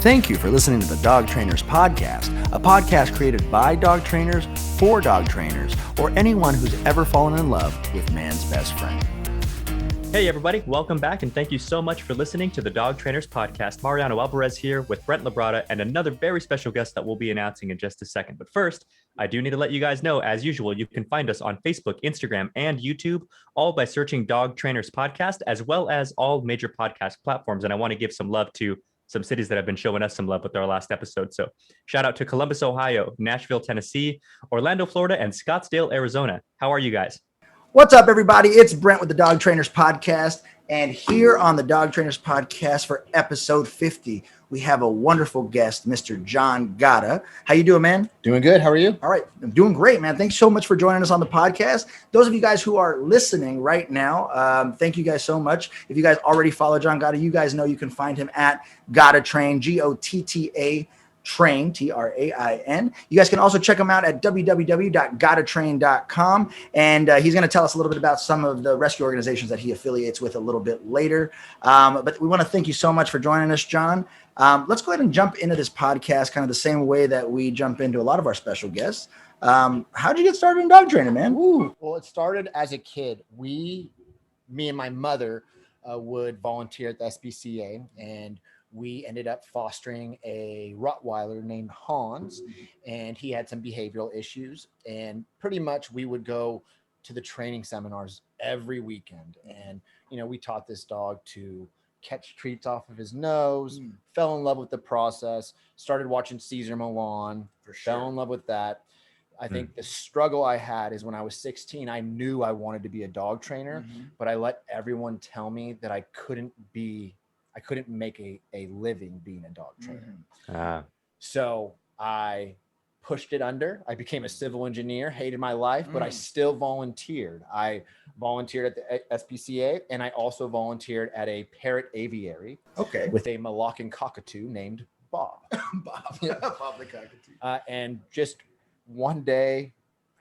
Thank you for listening to the Dog Trainers Podcast, a podcast created by dog trainers for dog trainers, or anyone who's ever fallen in love with man's best friend. Hey everybody, welcome back and thank you so much for listening to the Dog Trainers Podcast. Mariano Alvarez here with Brent LaBrada and another very special guest that we'll be announcing in just a second. But first, I do need to let you guys know, as usual, you can find us on Facebook, Instagram, and YouTube, all by searching Dog Trainers Podcast, as well as all major podcast platforms. And I want to give some love to some cities that have been showing us some love with our last episode. So shout out to Columbus, Ohio, Nashville, Tennessee, Orlando, Florida, and Scottsdale, Arizona. How are you guys? What's up, everybody? It's Brent with the Dog Trainers Podcast. And here on the Dog Trainers Podcast for episode 50, we have a wonderful guest, Mr. John Gatta. How you doing, man? Doing good. How are you? All right. I'm doing great, man. Thanks so much for joining us on the podcast. Those of you guys who are listening right now, thank you guys so much. If you guys already follow John Gatta, you guys know you can find him at Gatta Train, Gotta Train, Train. You guys can also check him out at www.gottatrain.com. And he's going to tell us a little bit about some of the rescue organizations that he affiliates with a little bit later. But we want to thank you so much for joining us, John. Let's go ahead and jump into this podcast kind of the same way that we jump into a lot of our special guests. How'd you get started in dog training, man? Ooh, well, it started as a kid. Me and my mother would volunteer at the SPCA, and we ended up fostering a Rottweiler named Hans, and he had some behavioral issues. And pretty much we would go to the training seminars every weekend. And, you know, we taught this dog to catch treats off of his nose, fell in love with the process, started watching Cesar Milan, fell in love with that. I think the struggle I had is when I was 16, I knew I wanted to be a dog trainer, but I let everyone tell me that I couldn't make a living being a dog trainer. So I pushed it under. I became a civil engineer, hated my life, but I still volunteered. I volunteered at the SPCA, and I also volunteered at a parrot aviary with a Moluccan cockatoo named Bob. Bob the cockatoo. And just one day,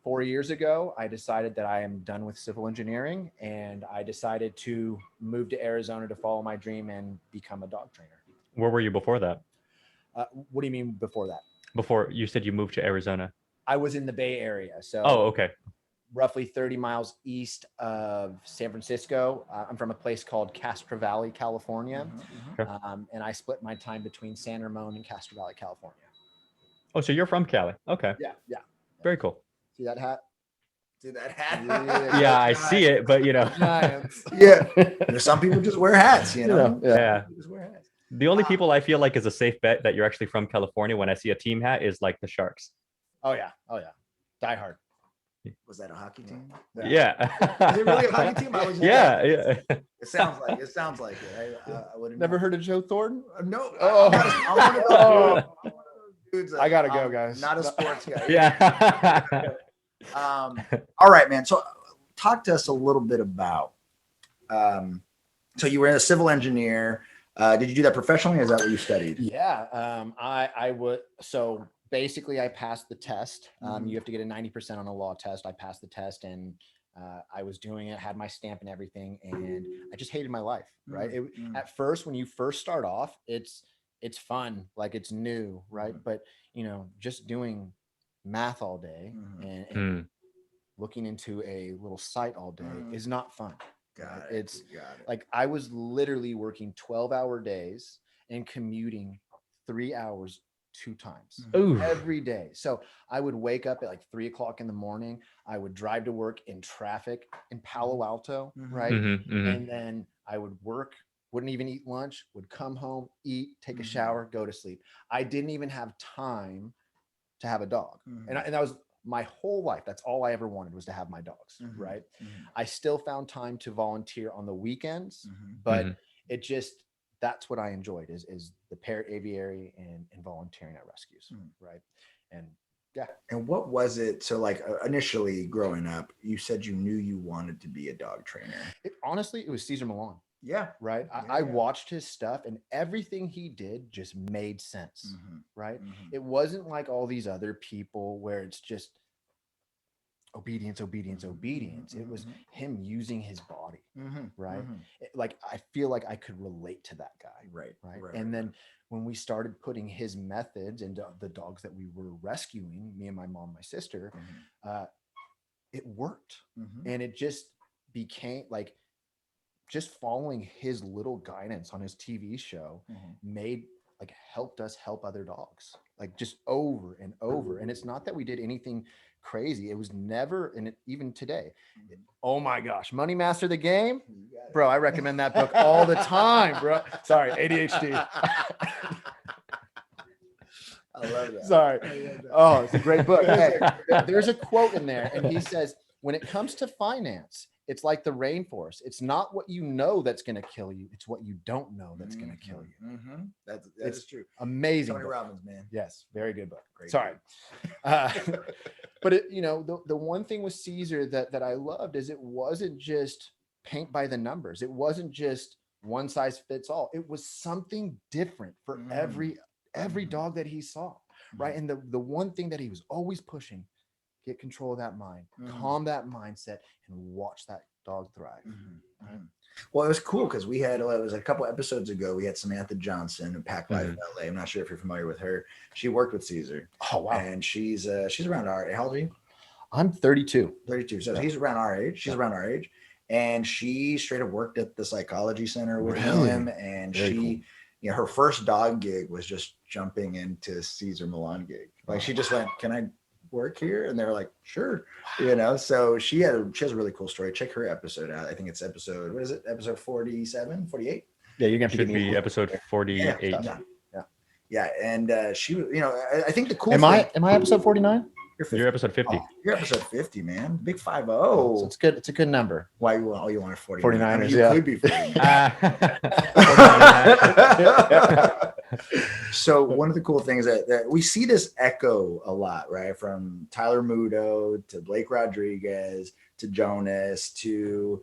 4 years ago, I decided that I am done with civil engineering, and I decided to move to Arizona to follow my dream and become a dog trainer. Where were you before that? What do you mean before that? Before you said you moved to Arizona. I was in the Bay Area. So okay. Roughly 30 miles east of San Francisco. I'm from a place called Castro Valley, California. And I split my time between San Ramon and Castro Valley, California. Oh, so you're from Cali. Okay. Yeah. Very cool. See that hat? Yeah, I see it, but you know. Giants. Yeah. There's some people just wear hats, you know? Yeah. Just wear hats. The only people I feel like is a safe bet that you're actually from California when I see a team hat is like the Sharks. Oh yeah. Die hard. Was that a hockey team? Yeah. Is it really a hockey team? Yeah. It sounds like it. I wouldn't Never heard of Joe Thornton? No. Oh. I'm one of those dudes. I gotta go, guys. Not a sports guy. Yeah. All right, man. So talk to us a little bit about, so you were a civil engineer. Did you do that professionally? Or is that what you studied? Yeah. I would. So basically I passed the test. You have to get a 90% on a law test. I passed the test, and I was doing it, had my stamp and everything. And I just hated my life. Right. At first, when you first start off, it's fun. Like it's new. Right. But you know, just doing math all day and looking into a little site all day is not fun. Got it. It's like I was literally working 12-hour days and commuting 3 hours 2 times every day. So I would wake up at like 3 o'clock in the morning. I would drive to work in traffic in Palo Alto, right? And then I would work, wouldn't even eat lunch, would come home, eat, take a shower, go to sleep. I didn't even have time to have a dog. And that was my whole life. That's all I ever wanted, was to have my dogs. Right. I still found time to volunteer on the weekends, but it just, that's what I enjoyed is the parrot aviary and volunteering at rescues. Right. And yeah. And what was it? So like initially growing up, you said you knew you wanted to be a dog trainer. Honestly, it was Cesar Milan. Yeah. Right. I watched his stuff, and everything he did just made sense. Right. It wasn't like all these other people where it's just obedience. It was him using his body, right? Like, I feel like I could relate to that guy. Right. And then when we started putting his methods into the dogs that we were rescuing, me and my mom, my sister, it worked. And it just became like, just following his little guidance on his TV show helped us help other dogs, like, just over and over. And it's not that we did anything crazy. It was never, and even today, oh my gosh, Money Master the Game, bro. I recommend that book all the time, bro. Sorry, ADHD. I love that. Sorry. Oh, it's a great book. Hey, there's a quote in there, and he says, when it comes to finance, it's like the rainforest. It's not what you know that's going to kill you. It's what you don't know that's going to kill you. That's true. Amazing. Tony book. Robbins, man. Yes, very good book. Great. Sorry. But it, the one thing with Cesar that I loved is it wasn't just paint by the numbers. It wasn't just one size fits all. It was something different for every dog that he saw, right? And the one thing that he was always pushing, get control of that mind, calm that mindset, and watch that dog thrive. Right? Well, it was cool because we had, it was a couple episodes ago, we had Samantha Johnson in Pack Life LA. I'm not sure if you're familiar with her. She worked with Cesar. Oh, wow. And she's around our, how old are you? I'm 32. 32. So he's around our age. She's around our age. And she straight up worked at the psychology center with him. And Very cool. Her first dog gig was just jumping into Cesar Milan gig. Like, she just went, can I work here? And they're like, sure. So she has a really cool story. Check her episode out. I think it's episode, what is it? Episode 47, 48? Yeah, you're gonna Should be episode 48. Yeah. And she was, I think the cool am thing. I episode 49? You're episode 50. Oh, you're episode 50, man. Big 5-0. So it's good. It's a good number. Why you want? Oh, you want a 49? 49ers, I mean, you could be 49. So one of the cool things that we see this echo a lot, right? From Tyler Muto to Blake Rodriguez to Jonas to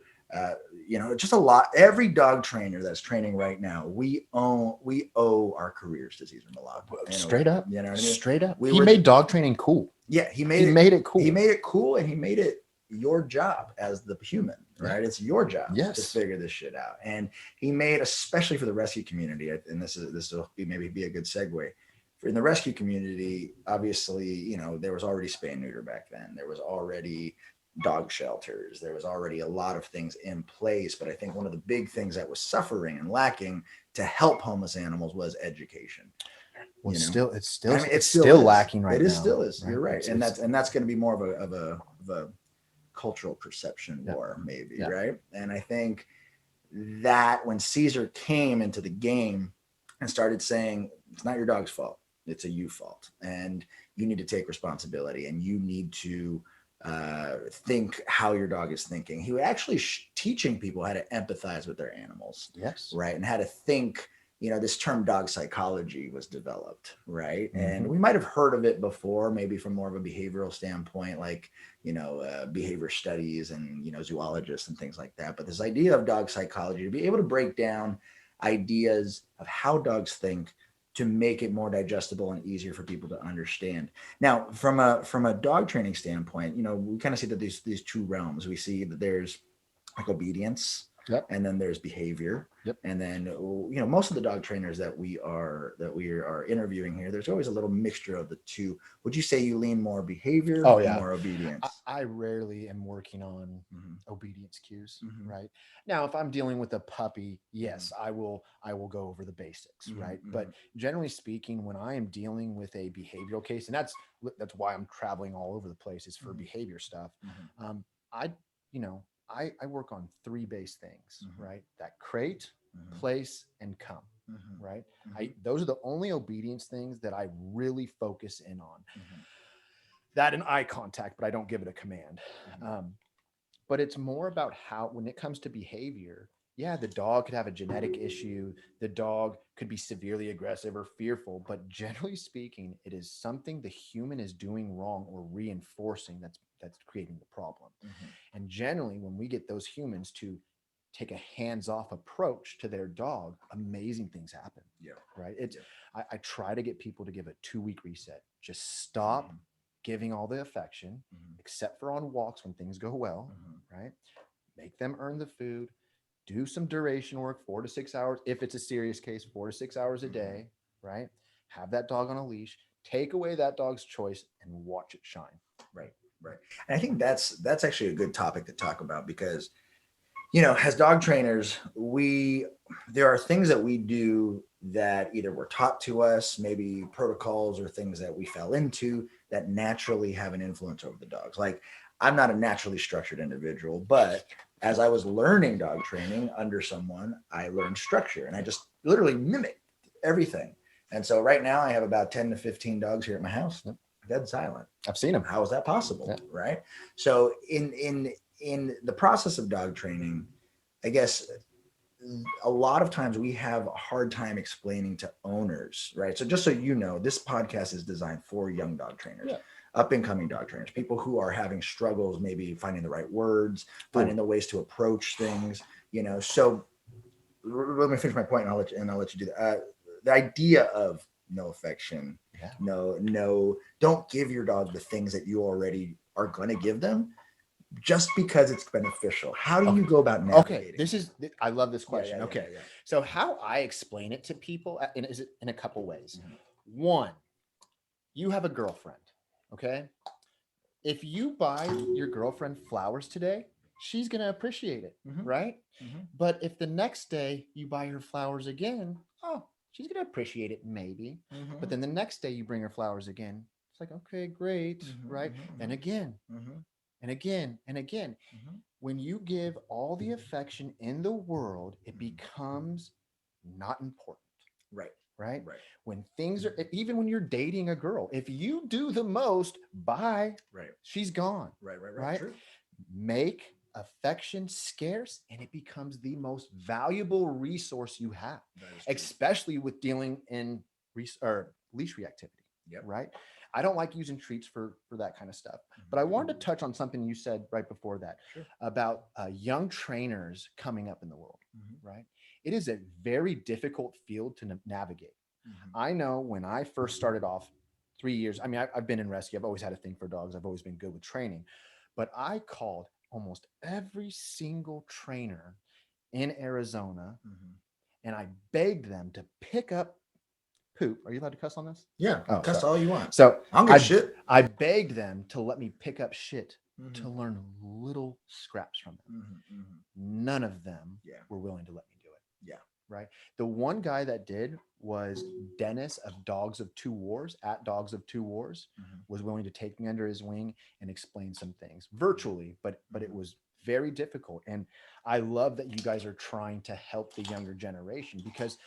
just a lot. Every dog trainer that's training right now, we owe our careers to Cesar Milan. Straight up. You know what I mean? Straight up. He made dog training cool. Yeah, he made it cool. He made it cool, and he made it your job as the human, right? It's your job to figure this shit out. And he made, especially for the rescue community, and this will be a good segue. In the rescue community, obviously, there was already spay and neuter back then. There was already dog shelters. There was already a lot of things in place. But I think one of the big things that was suffering and lacking to help homeless animals was education. Well, it's still lacking right now. It still is. Right? You're right. And that's going to be more of a cultural perception war, maybe, right? And I think that when Cesar came into the game and started saying, it's not your dog's fault, it's a you fault, and you need to take responsibility, and you need to think how your dog is thinking. He was actually teaching people how to empathize with their animals, right? And how to think. This term dog psychology was developed, right? And we might have heard of it before, maybe from more of a behavioral standpoint, like, behavior studies and, zoologists and things like that. But this idea of dog psychology, to be able to break down ideas of how dogs think to make it more digestible and easier for people to understand. Now, from a dog training standpoint, we kind of see that these two realms. We see that there's like obedience, and then there's behavior. And then, most of the dog trainers that we are interviewing here, there's always a little mixture of the two. Would you say you lean more behavior or more obedience? I rarely am working on obedience cues, right? Now, if I'm dealing with a puppy, yes, I will go over the basics, right? But generally speaking, when I am dealing with a behavioral case, and that's why I'm traveling all over the place, is for behavior stuff. I work on 3 base things, right? That crate, place, and come, right? Those are the only obedience things that I really focus in on. That and eye contact, but I don't give it a command. But it's more about how, when it comes to behavior, the dog could have a genetic issue. The dog could be severely aggressive or fearful, but generally speaking, it is something the human is doing wrong or reinforcing that's creating the problem. And generally, when we get those humans to take a hands-off approach to their dog, amazing things happen. Right? I try to get people to give a 2-week reset. Just stop, giving all the affection, except for on walks when things go well, right? Make them earn the food, do some duration work, 4 to 6 hours. If it's a serious case, 4 to 6 hours a day, right? Have that dog on a leash, take away that dog's choice and watch it shine. Right. And I think that's actually a good topic to talk about because, you know, as dog trainers, there are things that we do that either were taught to us, maybe protocols or things that we fell into that naturally have an influence over the dogs. Like, I'm not a naturally structured individual, but as I was learning dog training under someone, I learned structure and I just literally mimicked everything. And so right now I have about 10 to 15 dogs here at my house, dead silent. I've seen them. How is that possible? Yeah. Right. So in the process of dog training, I guess a lot of times we have a hard time explaining to owners, right? So just so you know, this podcast is designed for young dog trainers, up and coming dog trainers, people who are having struggles, maybe finding the right words, finding the ways to approach things, you know. So let me finish my point and I'll let you do that. The idea of no affection, no, don't give your dog the things that you already are going to give them just because it's beneficial. How do you go about navigating? Okay, I love this question. Yeah. So how I explain it to people is in a couple ways. One, you have a girlfriend, okay? If you buy your girlfriend flowers today, she's going to appreciate it, right? But if the next day you buy her flowers again, she's going to appreciate it maybe. But then the next day you bring her flowers again. It's like, okay, great, right? And again. And again and again. When you give all the affection in the world, it becomes not important. Right. When things are, even when you're dating a girl, if you do the most, she's gone. Right. True. Make affection scarce and it becomes the most valuable resource you have, especially with dealing in leash reactivity. Right. I don't like using treats for that kind of stuff, but I wanted to touch on something you said right before that about young trainers coming up in the world, right? It is a very difficult field to navigate. I know when I first started off 3 years, I mean, I've been in rescue. I've always had a thing for dogs. I've always been good with training, but I called almost every single trainer in Arizona and I begged them to pick up poop. Are you allowed to cuss on this? Yeah, cuss all you want. So I begged them to let me pick up shit to learn little scraps from them. None of them were willing to let me do it. Right. The one guy that did was Dennis of Dogs of Two Wars, at Dogs of Two Wars, was willing to take me under his wing and explain some things virtually, but it was very difficult. And I love that you guys are trying to help the younger generation because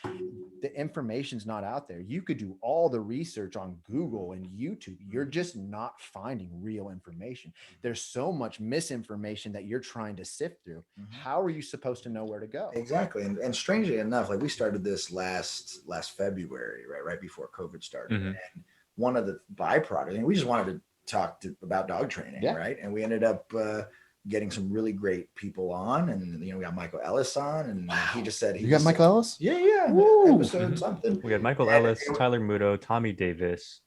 the information's not out there. You could do all the research on Google and YouTube. You're just not finding real information. There's so much misinformation that you're trying to sift through. How are you supposed to know where to go? Exactly. And strangely enough, like we started this last February, right before COVID started. And one of the byproducts, and we just wanted to talk about dog training, right? And we ended up getting some really great people on, and we got Michael Ellis on, and he just said, "You got Michael Ellis?" Yeah. Episode something. We had Michael Ellis, Tyler Muto, Tommy Davis,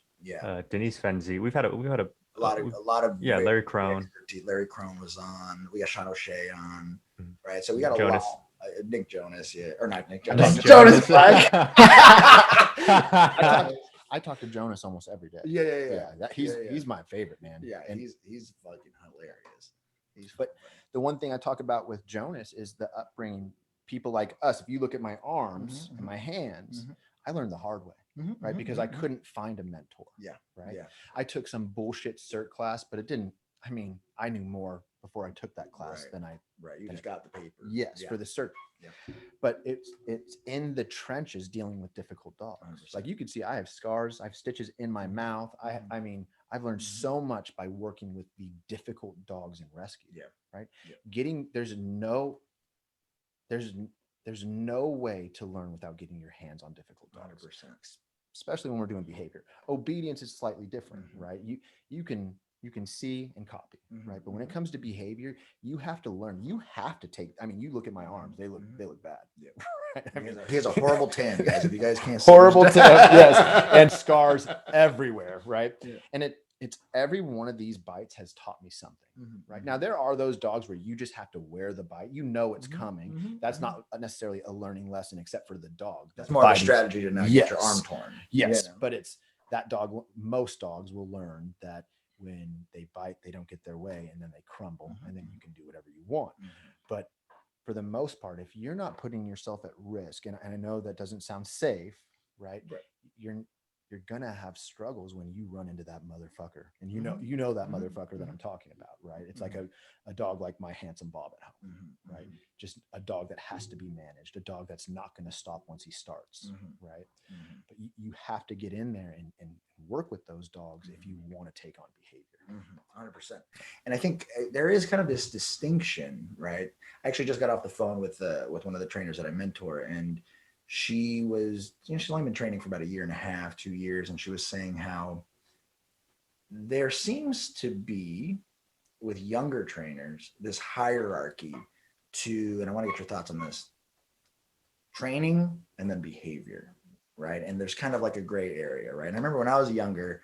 Denise Fenzi. We've had a lot of Larry Crone. Larry Crone was on. We got Sean O'Shea on, right? So we got Jonas. A lot. Nick Jonas, or not Nick Jonas. Jonas. I talk to Jonas almost every day. Yeah. He's my favorite, man. Yeah, and he's fucking hilarious. But the one thing I talk about with Jonas is the upbringing. People like us, if you look at my arms and my hands, I learned the hard way, right? Because I couldn't find a mentor. Right. I took some bullshit cert class, but it didn't. I mean, I knew more before I took that class than I. Right. You just got the paper. Yes, for the cert. But it's in the trenches dealing with difficult dogs. 100%. Like you can see, I have scars. I have stitches in my mouth. I mean, I've learned so much by working with the difficult dogs in rescue. Right. There's no way to learn without getting your hands on difficult dogs. 100%. Especially when we're doing behavior. Obedience is slightly different, right? You can see and copy, right? But when it comes to behavior, you have to learn. You have to take. I mean, you look at my arms; they look bad. Right? I mean, he has a horrible tan, guys. If you guys can't see, horrible tan, yes, and scars everywhere, right? And It's every one of these bites has taught me something, right? Now, there are those dogs where you just have to wear the bite. You know it's coming. That's not necessarily a learning lesson, except for the dog. That's more of a strategy to not get your arm torn. Yes, but it's that dog. Most dogs will learn that when they bite, they don't get their way, and then they crumble, and then you can do whatever you want. But for the most part, if you're not putting yourself at risk, and I know that doesn't sound safe, right? You're gonna have struggles when you run into that motherfucker, and you know that motherfucker that I'm talking about, right? It's like a dog like my handsome Bob at home, right? Just a dog that has to be managed, a dog that's not going to stop once he starts, right? But you have to get in there and work with those dogs if you want to take on behavior. 100%. And I think there is kind of this distinction, right? I actually just got off the phone with one of the trainers that I mentor, and she was, she's only been training for about 1.5 2 years. And she was saying how there seems to be with younger trainers, this hierarchy to, and I want to get your thoughts on this, training and then behavior, right? And there's kind of like a gray area, right? And I remember when I was younger,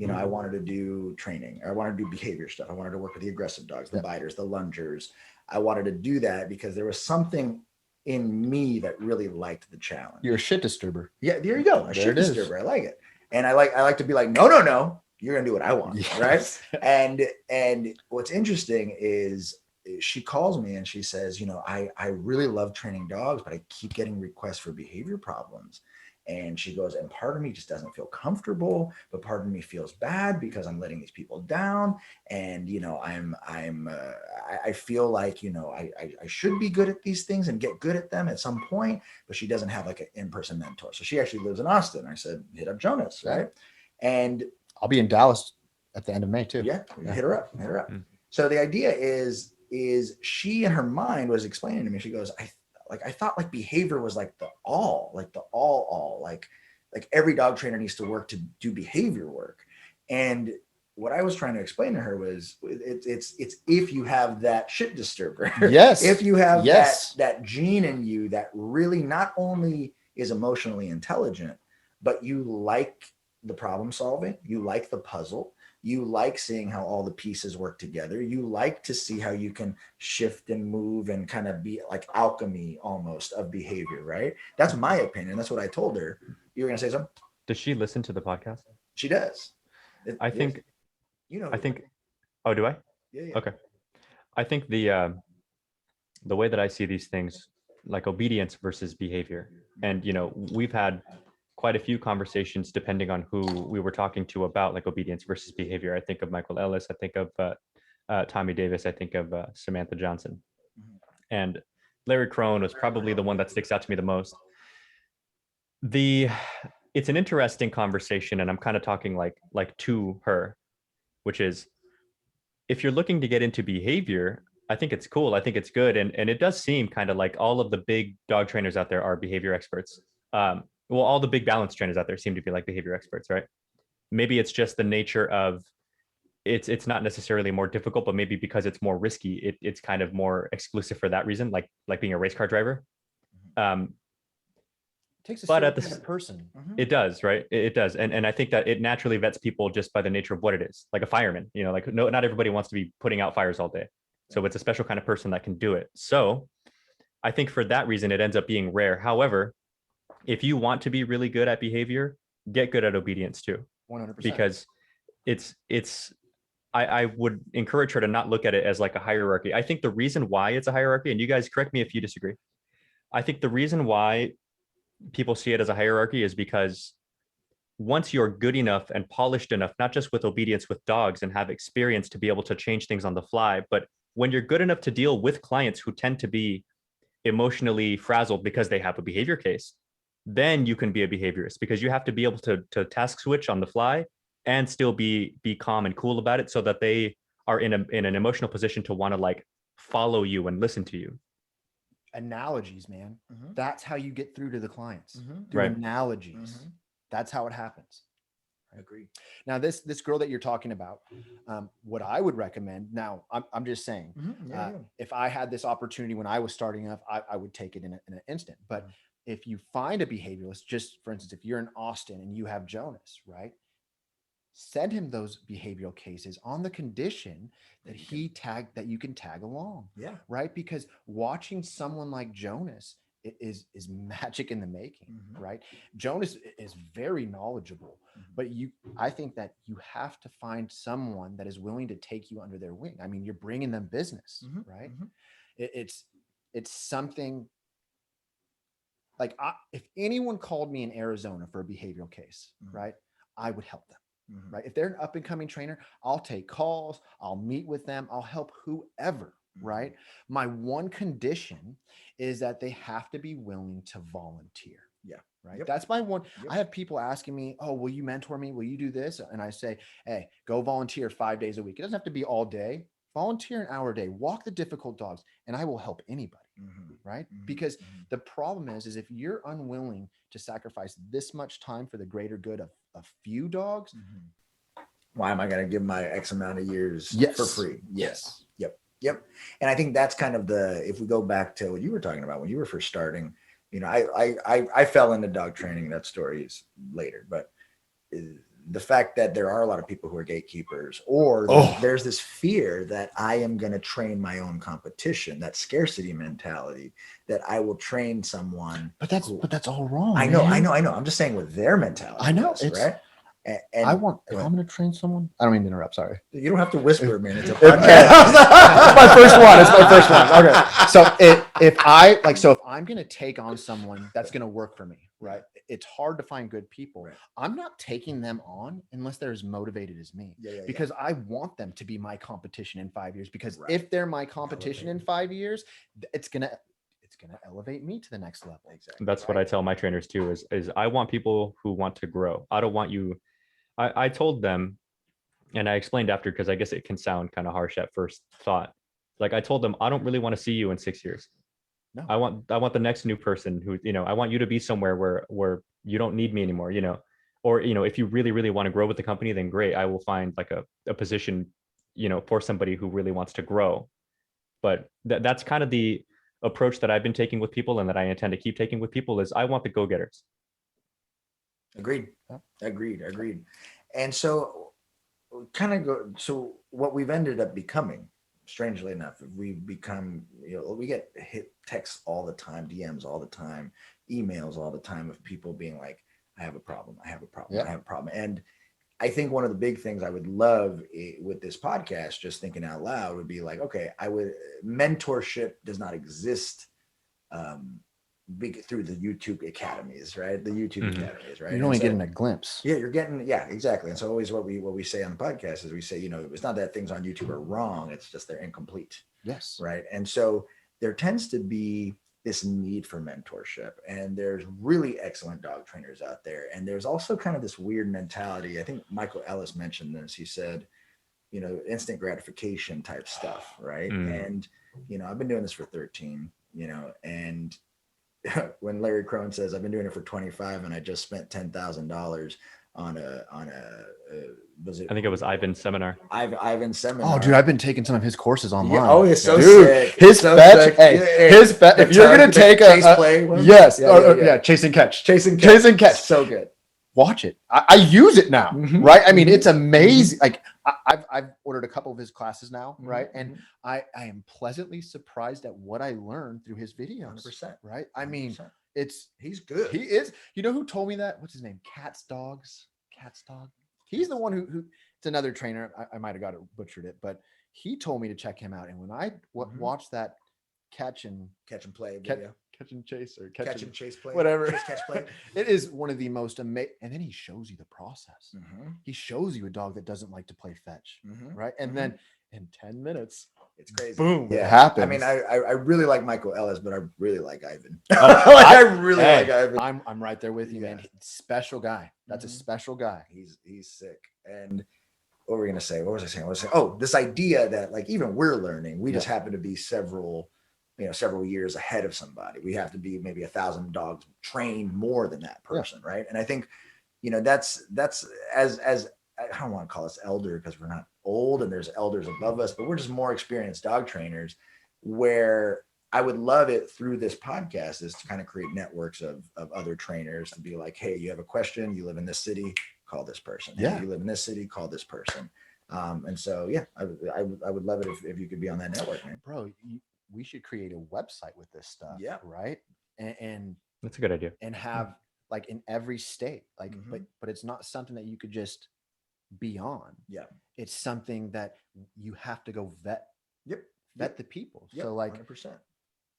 I wanted to do training. I wanted to do behavior stuff. I wanted to work with the aggressive dogs, the biters, the lungers. I wanted to do that because there was something in me that really liked the challenge. You're a shit disturber. Yeah, there you go. A shit disturber. I like it. And I like to be like, no, you're going to do what I want. Yes. Right. And what's interesting is she calls me and she says, I really love training dogs, but I keep getting requests for behavior problems. And she goes, and part of me just doesn't feel comfortable, but part of me feels bad because I'm letting these people down. And, I feel like, I should be good at these things and get good at them at some point, but she doesn't have like an in-person mentor. So she actually lives in Austin. I said, hit up Jonas. Right. And I'll be in Dallas at the end of May too. Yeah. Hit her up. So the idea is she in her mind was explaining to me, she goes, I thought like behavior was like the all, like every dog trainer needs to work to do behavior work. And what I was trying to explain to her was it's if you have that shit disturber, yes, if you have that gene in you that really not only is emotionally intelligent, but you like the problem solving, you like the puzzle, you like seeing how all the pieces work together. You like to see how you can shift and move and kind of be like alchemy almost of behavior, right? That's my opinion. That's what I told her. You were going to say something? Does she listen to the podcast? She does. I think, oh, do I? Yeah. Okay. I think the way that I see these things, like obedience versus behavior. And, we've had quite a few conversations depending on who we were talking to about like obedience versus behavior. I think of Michael Ellis. I think of Tommy Davis. I think of Samantha Johnson. And Larry Crone was probably the one that sticks out to me the most. It's an interesting conversation, and I'm kind of talking like to her, which is, if you're looking to get into behavior, I think it's cool. I think it's good. And it does seem kind of like all of the big dog trainers out there are behavior experts. All the big balance trainers out there seem to be like behavior experts, right? Maybe it's just the nature of it's not necessarily more difficult, but maybe because it's more risky, it's kind of more exclusive for that reason, like being a race car driver. Takes a certain kind of person. It does, right? It does. And I think that it naturally vets people just by the nature of what it is. Like a fireman, not everybody wants to be putting out fires all day. So it's a special kind of person that can do it. So I think for that reason, it ends up being rare. However, if you want to be really good at behavior, get good at obedience too. 100%. Because I would encourage her to not look at it as like a hierarchy. I think the reason why it's a hierarchy, and you guys correct me if you disagree, I think the reason why people see it as a hierarchy is because once you're good enough and polished enough, not just with obedience with dogs and have experience to be able to change things on the fly, but when you're good enough to deal with clients who tend to be emotionally frazzled because they have a behavior case, then you can be a behaviorist, because you have to be able to task switch on the fly and still be calm and cool about it, so that they are in an emotional position to want to like follow you and listen to you. Analogies, man. That's how you get through to the clients. Through Right. analogies. That's how it happens. I agree. Now, this girl that you're talking about, what I would recommend, now I'm just saying, if I had this opportunity when I was starting off, I would take it in an instant. But if you find a behavioralist, just for instance, if you're in Austin and you have Jonas, right? send him those behavioral cases on the condition that you can tag along. Yeah. Right. Because watching someone like Jonas is magic in the making. Mm-hmm. Right. Jonas is very knowledgeable, but I think that you have to find someone that is willing to take you under their wing. I mean, you're bringing them business, right? It's something like if anyone called me in Arizona for a behavioral case, right, I would help them. Right. If they're an up and coming trainer, I'll take calls, I'll meet with them, I'll help whoever. Right. My one condition is that they have to be willing to volunteer. Yeah. Right. That's my one. I have people asking me, oh, will you mentor me? Will you do this? And I say, hey, go volunteer 5 days a week. It doesn't have to be all day. Volunteer an hour a day, walk the difficult dogs, and I will help anybody. Right. Because the problem is if you're unwilling to sacrifice this much time for the greater good of a few dogs, why am I going to give my X amount of years for free? Yes. Yep. And I think that's kind of if we go back to what you were talking about when you were first starting, you know, I fell into dog training. That story is later, but the fact that there are a lot of people who are gatekeepers, or there's this fear that I am going to train my own competition, that scarcity mentality, that I will train someone. But that's all wrong. I know. I'm just saying with their mentality. I know. Right. And if I'm going to train someone, I don't mean to interrupt. Sorry. You don't have to whisper, man. It's a podcast. It's my first one. It's my first one. Okay. So if I'm going to take on someone that's going to work for me, right? It's hard to find good people. Right. I'm not taking them on unless they're as motivated as me, because I want them to be my competition in 5 years, because if they're my competition in 5 years, it's going to elevate me to the next level. Exactly. That's what I tell my trainers too, is I want people who want to grow. I don't want you. I told them, and I explained after, because I guess it can sound kind of harsh at first thought. Like I told them, I don't really want to see you in 6 years. No. I want the next new person who, you know, I want you to be somewhere where you don't need me anymore, you know, or, you know, if you really, really want to grow with the company, then great. I will find like a position, you know, for somebody who really wants to grow. But that's kind of the approach that I've been taking with people, and that I intend to keep taking with people, is I want the go-getters. Agreed. And so so what we've ended up becoming, strangely enough, we've become, you know, we get hit texts all the time, DMs all the time, emails all the time of people being like, I have a problem. And I think one of the big things I would love with this podcast, just thinking out loud, would be like, okay, mentorship does not exist through the YouTube academies, right? The YouTube academies, right? You're only getting a glimpse. Yeah, you're getting, exactly. And so always what we say on the podcast is we say, you know, it's not that things on YouTube are wrong, it's just they're incomplete. Yes. Right. And so there tends to be this need for mentorship, and there's really excellent dog trainers out there. And there's also kind of this weird mentality. I think Michael Ellis mentioned this. He said, you know, instant gratification type stuff. Right. And, you know, I've been doing this for 13, you know, and when Larry Crone says I've been doing it for 25 and I just spent $10,000 on a I think it was Ivan's seminar. Ivan's seminar. Oh, dude, I've been taking some of his courses online. Yeah, oh, it's so dude, sick. His so fetch. sick. Hey, his fetch. If you're gonna take chase play one? yes, chase and catch. So good. Watch it. I use it now, right? I mean, it's amazing. Like I've ordered a couple of his classes now, right? And I am pleasantly surprised at what I learned through his videos. 100%. Right? I mean, 100%. He's good. He is. You know who told me that? What's his name? Cat's Dog. He's the one who it's another trainer. I might have butchered it, but he told me to check him out. And when I watched that catch and play video. Catch and chase or catch and chase play, whatever. Catch play. It is one of the most amazing. And then he shows you the process. He shows you a dog that doesn't like to play fetch, right? And then in 10 minutes, it's crazy. Boom! Yeah. It happens. I mean, I really like Michael Ellis, but I really like Ivan. I really like Ivan. I'm right there with you, man. Special guy. That's a special guy. He's sick. And what were we gonna say? What was I saying? Oh, this idea that like even we're learning. We just happen to be several years ahead of somebody. We have to be maybe 1,000 dogs trained more than that person, right? And I think, you know, that's as I don't want to call us elder because we're not old and there's elders above us, but we're just more experienced dog trainers, where I would love it through this podcast is to kind of create networks of other trainers to be like, hey, you have a question, you live in this city, call this person. Yeah. Hey, you live in this city, call this person. And so, yeah, I would love it if you could be on that network, man. Bro, we should create a website with this stuff. Yeah. Right. And That's a good idea. and have like in every state, like, Mhm. but it's not something that you could just be on. Yeah. It's something that you have to go vet the people. Yep. So like 100%.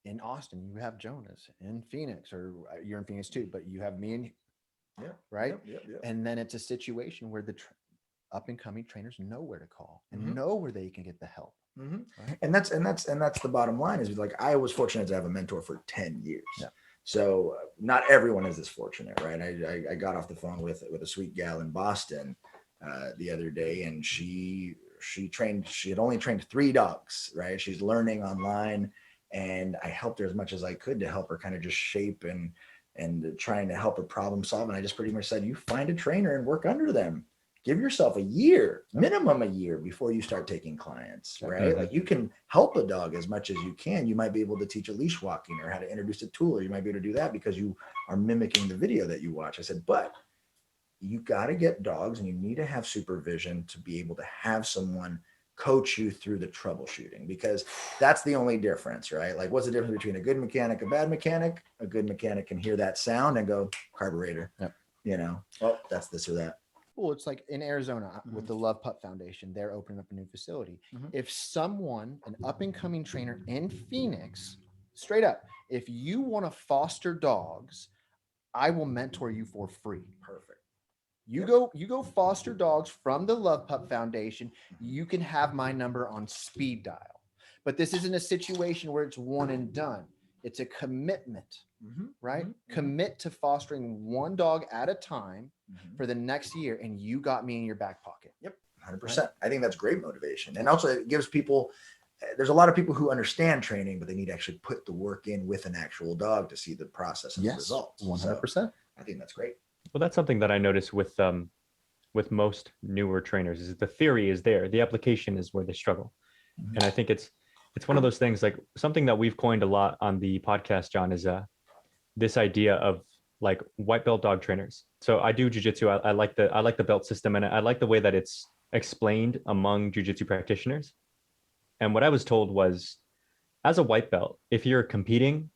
in Austin, you have Jonas. In Phoenix, or you're in Phoenix too, but you have me and Yeah. right. Yep. And then it's a situation where the up and coming trainers know where to call and Mhm. know where they can get the help. Mm-hmm. Right? And that's the bottom line is like, I was fortunate to have a mentor for 10 years. Yeah. So not everyone is this fortunate, right? I got off the phone with a sweet gal in Boston the other day, and she had only trained 3 dogs, right? She's learning online, and I helped her as much as I could to help her kind of just shape and trying to help her problem solve. And I just pretty much said, you find a trainer and work under them. Give yourself a year, minimum a year, before you start taking clients, right? Mm-hmm. Like, you can help a dog as much as you can. You might be able to teach a leash walking or how to introduce a tool, or you might be able to do that because you are mimicking the video that you watch. I said, but you got to get dogs and you need to have supervision to be able to have someone coach you through the troubleshooting, because that's the only difference, right? Like, what's the difference between a good mechanic, a bad mechanic? A good mechanic can hear that sound and go, carburetor, well, that's this or that. Well, it's like in Arizona with the Love Pup Foundation, they're opening up a new facility. Mhm. If someone, an up and coming trainer in Phoenix, straight up, if you want to foster dogs, I will mentor you for free. Perfect. You go foster dogs from the Love Pup Foundation. You can have my number on speed dial. But this isn't a situation where it's one and done. It's a commitment, right? Commit to fostering 1 dog at a time for the next year, and you got me in your back pocket. Yep, 100%. I think that's great motivation. And also it gives people, there's a lot of people who understand training, but they need to actually put the work in with an actual dog to see the process and the results. 100%. So I think that's great. Well, that's something that I notice with most newer trainers is the theory is there. The application is where they struggle. And I think it's one of those things, like something that we've coined a lot on the podcast, John, is this idea of like white belt dog trainers. So I do jiu-jitsu. I like the belt system, and I like the way that it's explained among jiu-jitsu practitioners. And what I was told was, as a white belt, if you're competing,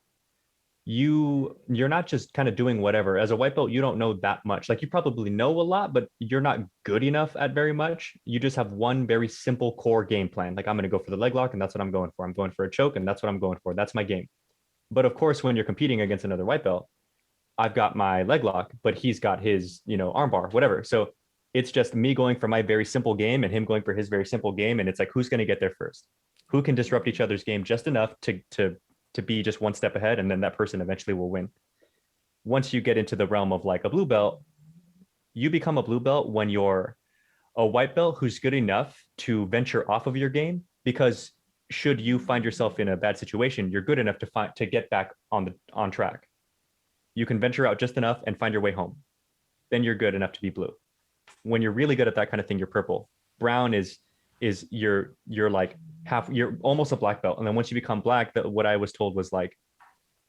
you're not just kind of doing whatever. As a white belt, you don't know that much. Like, you probably know a lot, but you're not good enough at very much. You just have one very simple core game plan. Like, I'm going to go for the leg lock, and that's what I'm going for. I'm going for a choke, and that's what I'm going for. That's my game. But of course, when you're competing against another white belt, I've got my leg lock, but he's got his, arm bar, whatever. So it's just me going for my very simple game and him going for his very simple game. And it's like, who's going to get there first? Who can disrupt each other's game just enough to be just one step ahead, and then that person eventually will win. Once you get into the realm of like a blue belt, you become a blue belt when you're a white belt who's good enough to venture off of your game, because should you find yourself in a bad situation, you're good enough to get back on track. You can venture out just enough and find your way home. Then you're good enough to be blue. When you're really good at that kind of thing, you're purple. Brown is you're like you're almost a black belt. And then once you become black, what I was told was like,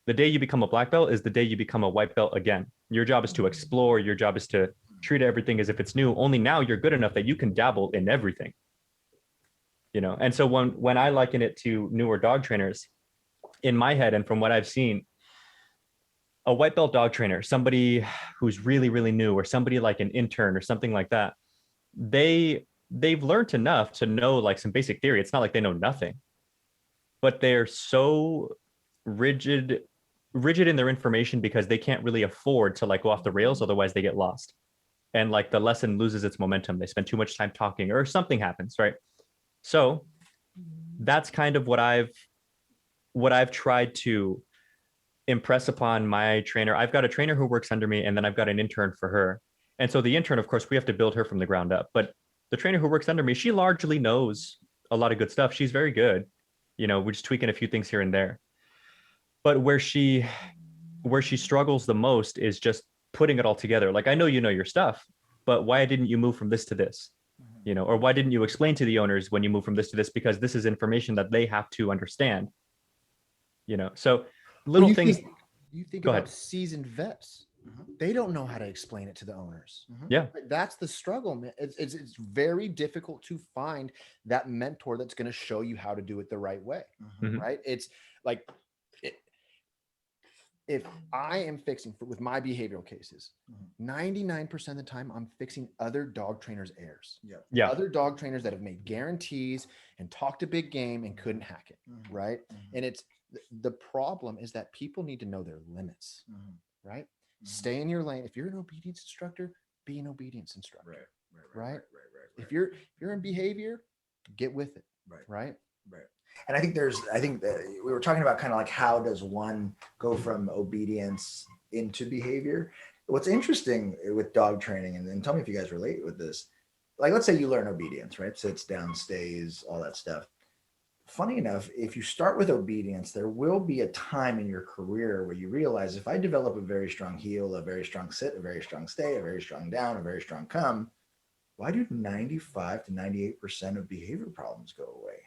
the day you become a black belt is the day you become a white belt again. Your job is to explore. Your job is to treat everything as if it's new. Only now you're good enough that you can dabble in everything. And so when I liken it to newer dog trainers, in my head and from what I've seen, a white belt dog trainer, somebody who's really, really new, or somebody like an intern or something like that, they've learned enough to know like some basic theory. It's not like they know nothing, but they're so rigid in their information because they can't really afford to like go off the rails. Otherwise they get lost. And like the lesson loses its momentum. They spend too much time talking or something happens, right? So that's kind of what I've tried to impress upon my trainer. I've got a trainer who works under me, and then I've got an intern for her. And so the intern, of course, we have to build her from the ground up. But the trainer who works under me, she largely knows a lot of good stuff. She's very good. We're just tweaking a few things here and there. But where she struggles the most is just putting it all together. Like, I know you know your stuff, but why didn't you move from this to this? Or why didn't you explain to the owners when you move from this to this? Because this is information that they have to understand. So little things. You think Go about ahead. seasoned vets. They don't know how to explain it to the owners. Yeah. That's the struggle, man. It's very difficult to find that mentor that's going to show you how to do it the right way. Right. It's like, if I am fixing with my behavioral cases, 99% of the time I'm fixing other dog trainers' errors. Yeah. Other dog trainers that have made guarantees and talked a big game and couldn't hack it. Right. And it's the problem is that people need to know their limits. Right. Stay in your lane. If you're an obedience instructor, be an obedience instructor. Right. If you're in behavior, get with it. Right. And I think that we were talking about kind of like, how does one go from obedience into behavior? What's interesting with dog training, and tell me if you guys relate with this, like, let's say you learn obedience, right? Sits, down, stays, all that stuff. Funny enough, if you start with obedience, there will be a time in your career where you realize, if I develop a very strong heel, a very strong sit, a very strong stay, a very strong down, a very strong come, why do 95 to 98% of behavior problems go away?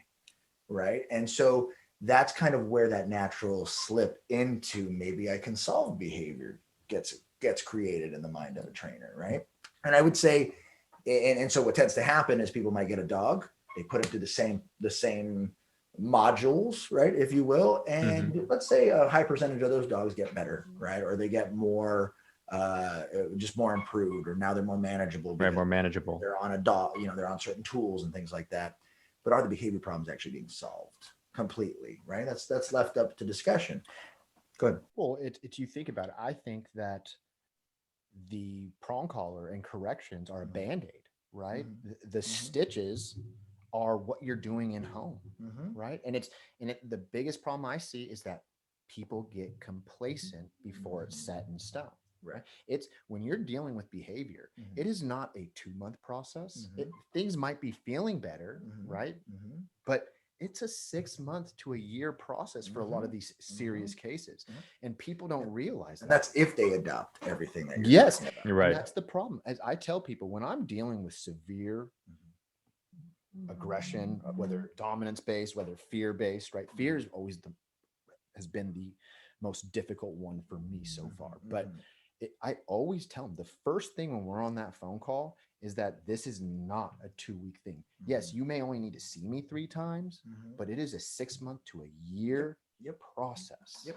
Right. And so that's kind of where that natural slip into, maybe I can solve behavior, gets created in the mind of a trainer. Right. And I would say, and so what tends to happen is people might get a dog, they put it through the same modules, right, if you will, and let's say a high percentage of those dogs get better, right, or they get more just more improved, or now they're more manageable, Right, more manageable. they're on a dog, they're on certain tools and things like that. But are the behavior problems actually being solved completely? Right, that's left up to discussion. Good. Well, you think about it, I think that the prong collar and corrections are a band-aid, right? The stitches are what you're doing in home, right? And the biggest problem I see is that people get complacent before it's set in stone, right? It's when you're dealing with behavior, it is not a 2-month process. Things might be feeling better, right? But it's a 6-month to a year process for a lot of these serious cases, and people don't realize that. And that's if they adopt everything that you're yes, talking about. You're right. And that's the problem. As I tell people, when I'm dealing with severe aggression, whether dominance based, whether fear based, right? Fear is always has been the most difficult one for me so far. But I always tell them the first thing when we're on that phone call is that this is not a 2-week thing. Yes, you may only need to see me 3 times, but it is a 6-month to a year process.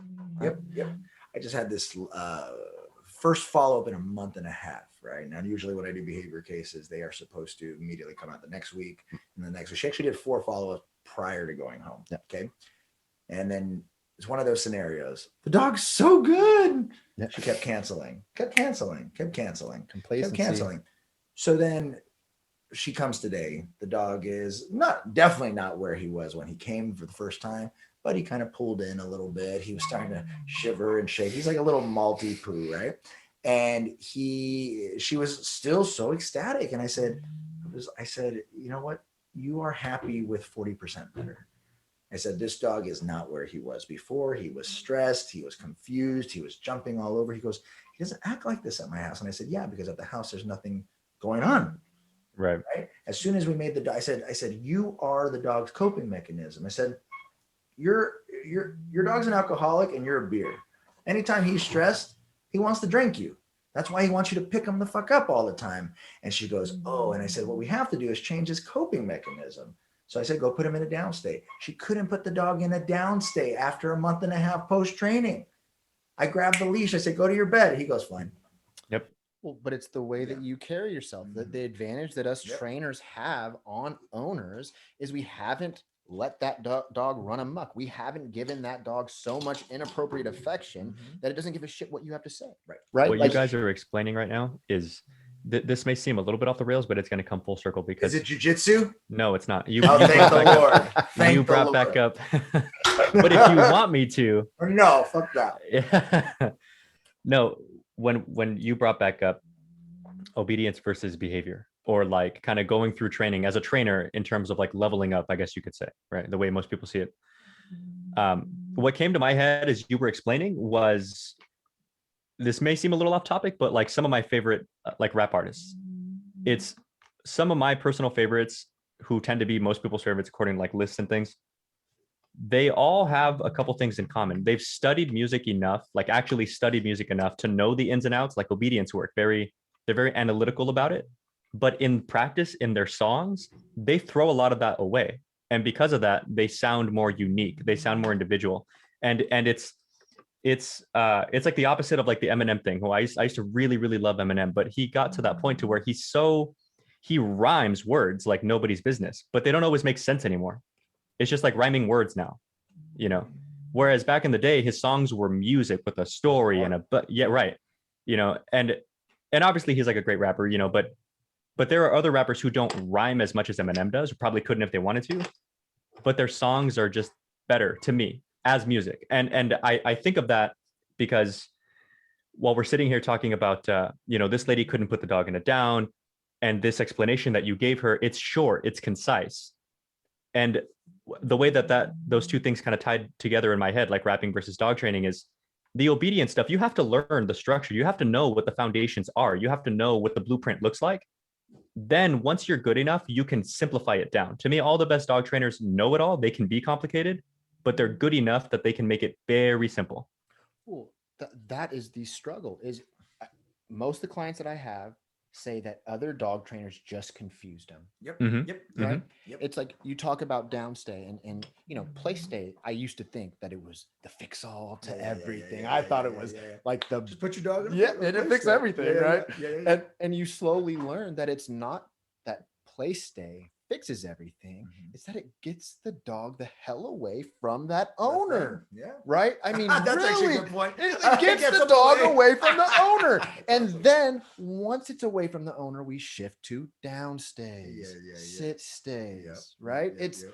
Yep. I just had this first follow-up in a month and a half, right? Now, usually when I do behavior cases, they are supposed to immediately come out the next week and the next week. She actually did 4 follow-ups prior to going home. Okay. And then it's one of those scenarios. The dog's so good. She kept canceling. So then she comes today. The dog is definitely not where he was when he came for the first time, but he kind of pulled in a little bit. He was starting to shiver and shake. He's like a little Maltipoo, right? And she was still so ecstatic. And I said, you know what? You are happy with 40% better. I said, this dog is not where he was before. He was stressed. He was confused. He was jumping all over. He goes, he doesn't act like this at my house. And I said, yeah, because at the house, there's nothing going on. Right. As soon as we made I said, you are the dog's coping mechanism. I said, your dog's an alcoholic and you're a beer. Anytime he's stressed, he wants to drink you. That's why he wants you to pick him the fuck up all the time. And she goes, oh, and I said, what we have to do is change his coping mechanism. So I said, go put him in a downstate. She couldn't put the dog in a downstate after a month and a half post-training. I grabbed the leash. I said, go to your bed. He goes, fine. Yep. Well, but it's the way that you carry yourself. The advantage that us trainers have on owners is we haven't let that dog run amok. We haven't given that dog so much inappropriate affection that it doesn't give a shit what you have to say. Right. What you guys are explaining right now is this may seem a little bit off the rails, but it's going to come full circle because is it jujitsu? No, it's not. You thank the Lord. You brought back up. But if you want me to, or no, fuck that. Yeah. No, when you brought back up obedience versus behavior, or like kind of going through training as a trainer in terms of like leveling up, I guess you could say, right? The way most people see it. What came to my head as you were explaining was, this may seem a little off topic, but like some of my favorite like rap artists, it's some of my personal favorites who tend to be most people's favorites according to like lists and things. they all have a couple things in common. They've studied music enough, like actually studied music enough to know the ins and outs, like obedience work. They're very analytical about it. But in practice, in their songs, they throw a lot of that away. And because of that, they sound more unique. They sound more individual. And it's like the opposite of like the Eminem thing. Who I used to really, really love Eminem, but he got to that point to where he rhymes words like nobody's business, but they don't always make sense anymore. It's just like rhyming words now, you know. Whereas back in the day, his songs were music with a story and yeah, right, you know. And obviously he's like a great rapper, you know, but there are other rappers who don't rhyme as much as Eminem does, or probably couldn't if they wanted to, but their songs are just better to me as music. And I think of that because while we're sitting here talking about, you know, this lady couldn't put the dog in a down, and this explanation that you gave her, it's short, it's concise. And the way that those two things kind of tied together in my head, like rapping versus dog training, is the obedience stuff. You have to learn the structure. You have to know what the foundations are. You have to know what the blueprint looks like. Then once you're good enough, you can simplify it down. To me, all the best dog trainers know it all. They can be complicated, but they're good enough that they can make it very simple. Well, that is the struggle. Is most of the clients that I have say that other dog trainers just confused them. Yep. Mm-hmm. Yep. Right. Mm-hmm. Yep. It's like you talk about downstay and you know, play stay. I used to think that it was the fix all to everything. I thought it was like the just put your dog in and it fix everything, right? Yeah. And you slowly learn that it's not that play stay fixes everything. It's that it gets the dog the hell away from that owner. Yeah. Right? I mean, that's really, actually a good point. it gets the dog away from the owner. And then once it's away from the owner, we shift to downstays, sit stays, right? It's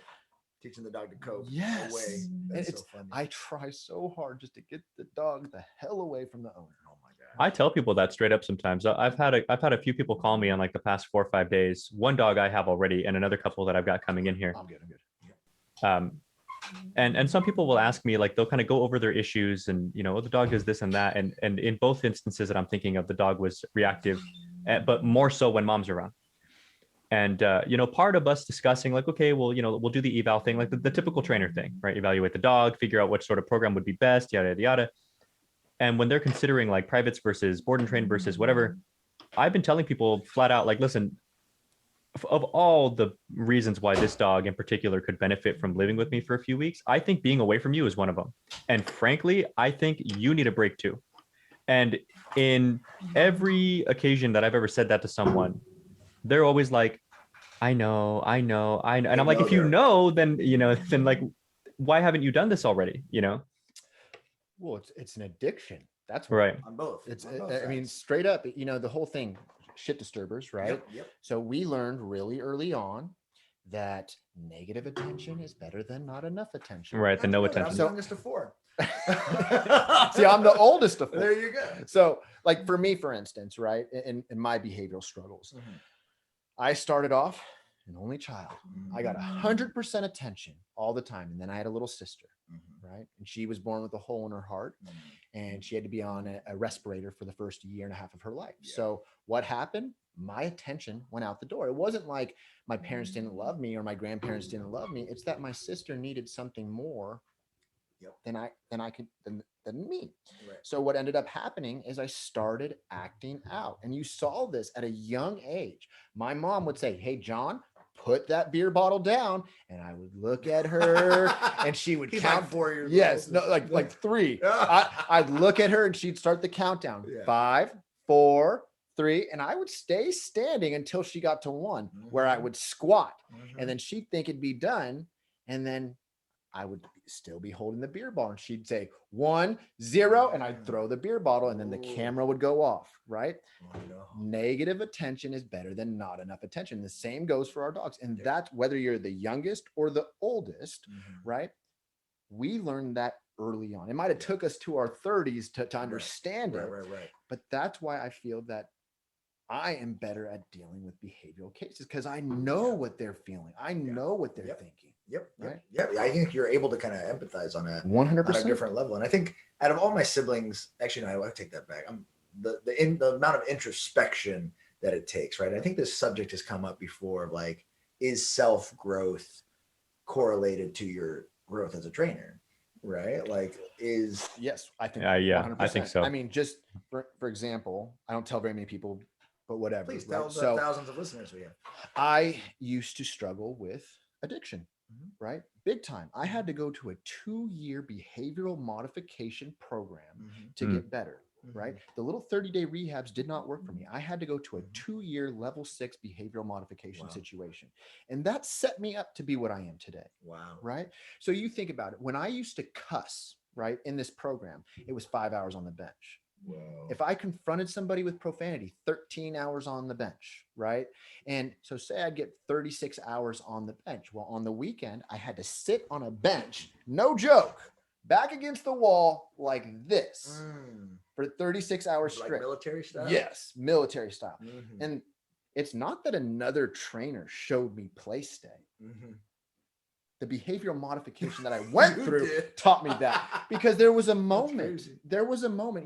teaching the dog to cope. Yes. Away. That's so funny. I try so hard just to get the dog the hell away from the owner. Oh my God. I tell people that straight up sometimes. I've had a few people call me on like the past 4 or 5 days. One dog I have already, and another couple that I've got coming in here. I'm good. And some people will ask me, like, they'll kind of go over their issues and, you know, the dog does this and that. And in both instances that I'm thinking of, the dog was reactive, but more so when mom's around. And, you know, part of us discussing like, okay, well, you know, we'll do the eval thing, like the typical trainer thing, right? Evaluate the dog, figure out what sort of program would be best, yada, yada, yada. And when they're considering like privates versus board and train versus whatever, I've been telling people flat out, like, listen, of all the reasons why this dog in particular could benefit from living with me for a few weeks, I think being away from you is one of them. And frankly, I think you need a break too. And in every occasion that I've ever said that to someone, they're always like, I know. And I'm like, if you know, then, you know, then like, why haven't you done this already? You know? Well, it's an addiction. That's right. On both. I mean, straight up, you know, the whole thing, shit disturbers, right? Yep. So we learned really early on that negative attention is better than not enough attention. Right. The no attention. I'm the youngest of 4. See, I'm the oldest of 4. There you go. So like for me, for instance, right, in my behavioral struggles, I started off an only child. I got 100% attention all the time. And then I had a little sister, right? And she was born with a hole in her heart and she had to be on a respirator for the first year and a half of her life. So what happened? My attention went out the door. It wasn't like my parents didn't love me or my grandparents didn't love me. It's that my sister needed something more than me. Right. So what ended up happening is I started acting out. And you saw this at a young age. My mom would say, hey, John, put that beer bottle down. And I would look at her and she would count. Like 4 years yes, old. no, like 3. I'd look at her and she'd start the countdown. 5, 4, 3. And I would stay standing until she got to 1, where I would squat. And then she'd think it'd be done. And then I would still be holding the beer bottle and she'd say 1, 0, and I'd throw the beer bottle and then the camera would go off, right? Negative attention is better than not enough attention. The same goes for our dogs. And that's whether you're the youngest or the oldest, right? We learned that early on. It might have took us to our 30s to understand it. Right. But that's why I feel that I am better at dealing with behavioral cases because I know what they're feeling. I know what they're thinking. Yep. I think you're able to kind of empathize on a 100% different level. And I think out of all my siblings, actually, no, I take that back. The amount of introspection that it takes, right? I think this subject has come up before, like, is self-growth correlated to your growth as a trainer, right? Like is Yes, I think. Yeah, I think 100%. so. I mean, just for example, I don't tell very many people, but whatever. please right? tell the So thousands of listeners we have. I used to struggle with addiction, Mhm. right? Big time. I had to go to a 2-year behavioral modification program Mhm. to Mm. get better, right? The little 30-day rehabs did not work for me. I had to go to a Mhm. 2-year level 6 behavioral modification Wow. situation. And that set me up to be what I am today, Wow. right? So you think about it. When I used to cuss, right, in this program, it was 5 hours on the bench. Whoa. If I confronted somebody with profanity, 13 hours on the bench, right? And so say I'd get 36 hours on the bench. Well, on the weekend, I had to sit on a bench, no joke, back against the wall like this for 36 hours Like straight. military style? Yes, military style. Mhm. And it's not that another trainer showed me play stay. Mhm. The behavioral modification that I went You through did. taught me that, because there was a That's moment, crazy.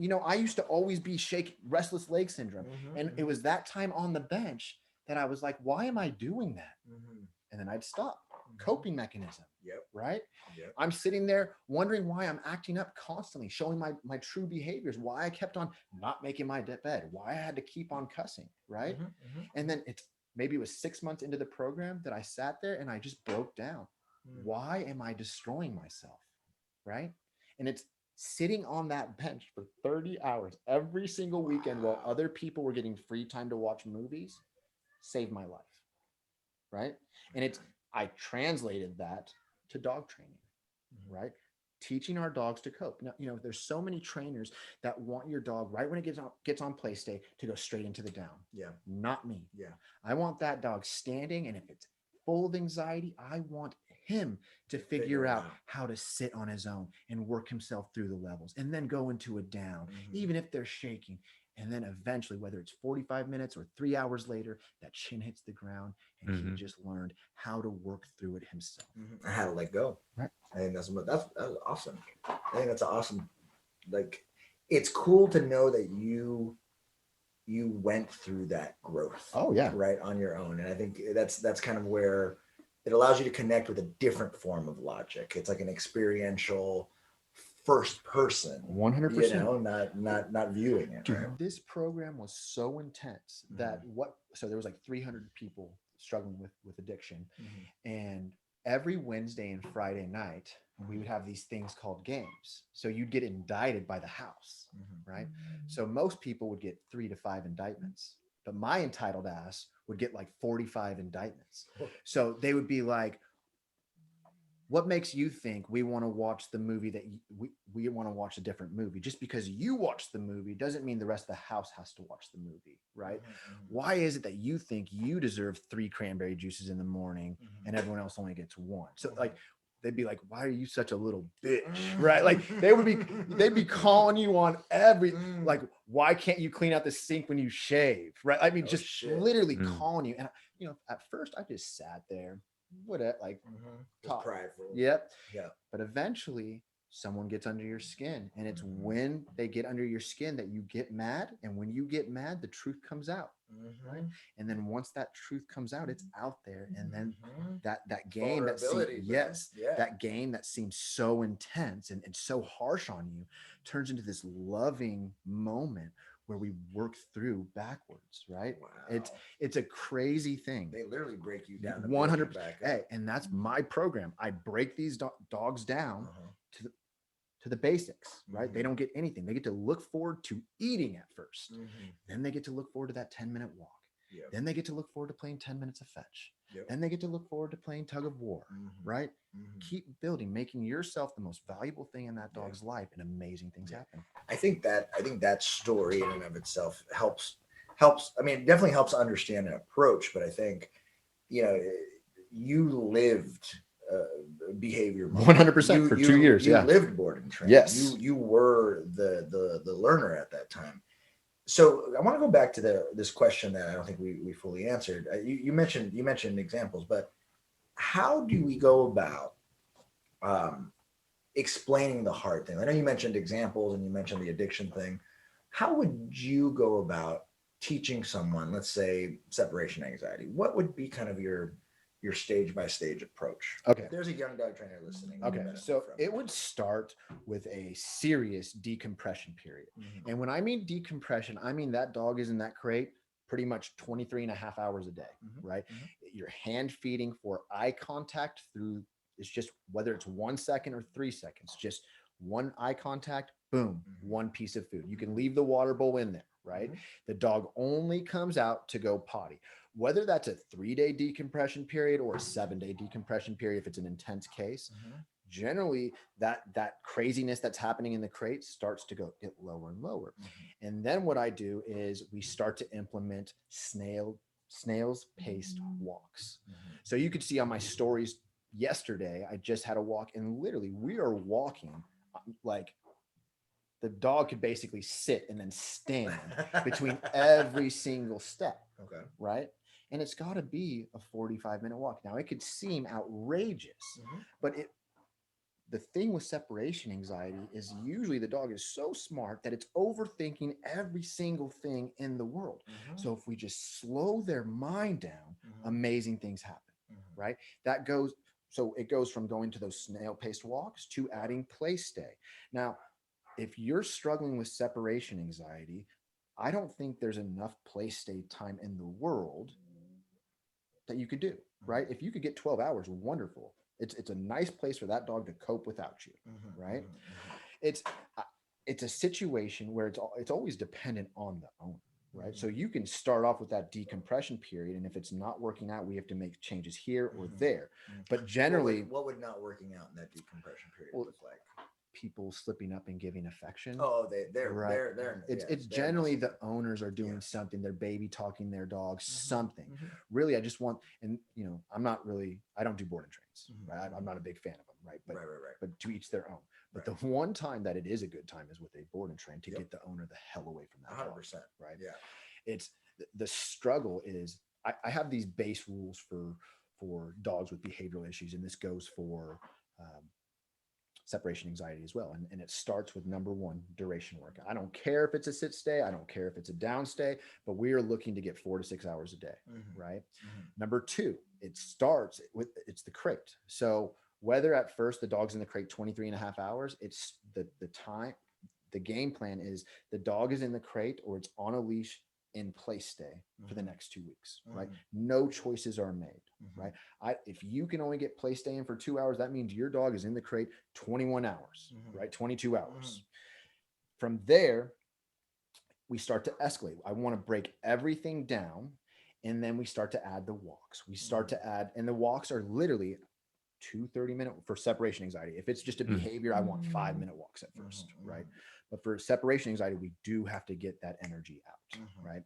you know, I used to always be restless leg syndrome. Mhm, And it mhm, was that time on the bench that I was like, why am I doing that? mhm, And then I'd stop. mhm. Coping mechanism, Yep. right? Yep. I'm sitting there wondering why I'm acting up constantly, showing my true behaviors, why I kept on not making my bed, why I had to keep on cussing, right? Mhm, mhm, And then maybe it was 6 months into the program that I sat there and I just broke down. mhm. Why am I destroying myself? Right? And it's sitting on that bench for 30 hours every single weekend while other people were getting free time to watch movies saved my life. Right? And I translated that to dog training, Mhm. right? Teaching our dogs to cope. Now, you know, there's so many trainers that want your dog right when it gets on play stay to go straight into the down. Yeah. Not me. Yeah. I want that dog standing, and if it's full of anxiety, I want him to figure out how to sit on his own and work himself through the levels and then go into a down, Mhm. even if they're shaking. And then eventually, whether it's 45 minutes or 3 hours later, that chin hits the ground and he Mhm. just learned how to work through it himself. Mhm. I had to let go. Right. I think that's awesome. I think that's awesome. Like, it's cool to know that you went through that growth. Oh, yeah. Right, on your own. And I think that's kind of where it allows you to connect with a different form of logic. It's like an experiential first person, 100%. you know, not viewing it. Dude, Right. this program was so intense that so there was like 300 people struggling with addiction. Mhm. And every Wednesday and Friday night, we would have these things called games. So you'd get indicted by the house, Mhm. right? So most people would get 3 to 5 indictments, but my entitled ass would get like 45 indictments. So they would be like, what makes you think we want to watch the movie that we want to watch a different movie? Just because you watch the movie doesn't mean the rest of the house has to watch the movie, right? Mhm. Why is it that you think you deserve 3 cranberry juices in the morning Mhm. and everyone else only gets 1? So Mhm. like, they'd be like, why are you such a little bitch? Right? Like they'd be calling you on like, why can't you clean out the sink when you shave? Right? I mean, just shit. literally Mm. calling you. And you know, at first I just sat there, like Just prideful. Yep. Yeah. But eventually someone gets under your skin, and it's when they get under your skin that you get mad. And when you get mad, the truth comes out. Right. And then once that truth comes out, it's out there. And then that game that that game that seems so intense and so harsh on you turns into this loving moment where we work through backwards, right? Wow. It's a crazy thing. They literally break you down. 100%. Hey, and that's my program. I break these dogs down to the basics, right? They don't get anything. They get to look forward to eating at first. Then they get to look forward to that 10-minute walk. Yep. Then they get to look forward to playing 10 minutes of fetch. Yep. Then they get to look forward to playing Tug of War, right? Keep building, making yourself the most valuable thing in that dog's life, and amazing things happen. I think that story in and of itself helps. I mean, it definitely helps understand an approach, but I think, you know, you lived behavior 100% for 2 years. You lived board and train. Yes. You were the learner at that time. So I want to go back to this question that I don't think we fully answered. You mentioned examples, but how do we go about explaining the hard thing? I know you mentioned examples and you mentioned the addiction thing. How would you go about teaching someone, let's say, separation anxiety? What would be kind of your your stage by stage approach. Okay. If there's a young dog trainer listening. Okay, so it would start with a serious decompression period. Mm-hmm. And when I mean decompression, I mean that dog is in that crate pretty much 23 and a half hours a day, Mm-hmm. right? Mm-hmm. You're hand feeding for eye contact through, it's just whether it's 1 second or 3 seconds, just one eye contact, boom, Mm-hmm. one piece of food. You can leave the water bowl in there, right? Mm-hmm. The dog only comes out to go potty. Whether that's a 3-day decompression period or a 7-day decompression period, if it's an intense case, Mm-hmm. generally that craziness that's happening in the crate starts to get lower and lower. Mm-hmm. And then what I do is we start to implement snail's paced walks. Mm-hmm. So you could see on my stories yesterday, I just had a walk, and literally we are walking like the dog could basically sit and then stand between every single step. Okay. Right. And it's got to be a 45-minute walk. Now it could seem outrageous, Mm-hmm. but the thing with separation anxiety is usually the dog is so smart that it's overthinking every single thing in the world. Mm-hmm. So if we just slow their mind down, Mm-hmm. amazing things happen, Mm-hmm. right? So it goes from going to those snail-paced walks to adding play stay. Now, if you're struggling with separation anxiety, I don't think there's enough play stay time in the world that you could do, right? If you could get 12 hours, wonderful. It's a nice place for that dog to cope without you, Mm-hmm. right? Mm-hmm. It's a situation where it's always dependent on the owner, right? Mm-hmm. So you can start off with that decompression period, and if it's not working out, we have to make changes here or Mhm. there. Mhm. But generally, what would not working out in that decompression period Well, look like? people slipping up and giving affection. Oh, they're Right. they're It's they're generally missing the owners are doing Yeah. something, they're baby talking their dog, Mhm. something. Mhm. Really, I just want, and I don't do board and trains, Mhm. right? I'm not a big fan of them, right? But Right. but to each their own. But Right. the one time that it is a good time is with a board and train to Yep. get the owner the hell away from that 100%. dog, right? Yeah. It's the struggle is I have these base rules for dogs with behavioral issues, and this goes for separation anxiety as well. And it starts with number one, duration work. I don't care if it's a sit stay, I don't care if it's a down stay, but we are looking to get 4 to 6 hours a day, Mhm. right? Mhm. Number two, it starts with it's the crate. So whether at first the dog's in the crate 23 and a half hours, it's the time, the game plan is the dog is in the crate or it's on a leash in place stay for the Mhm. next 2 weeks, right? Mhm. No choices are made, Mhm. right? If you can only get play stay in for 2 hours, that means your dog is in the crate 21 hours, Mhm. right? 22 hours. From there, we start to escalate. I want to break everything down. And then we start to add the walks. We start to add, and the walks are literally 2 30-minute for separation anxiety. If it's just a Mm. behavior, I want 5-minute walks at 1st, Mhm. right? But for separation anxiety, we do have to get that energy out, Mhm. right?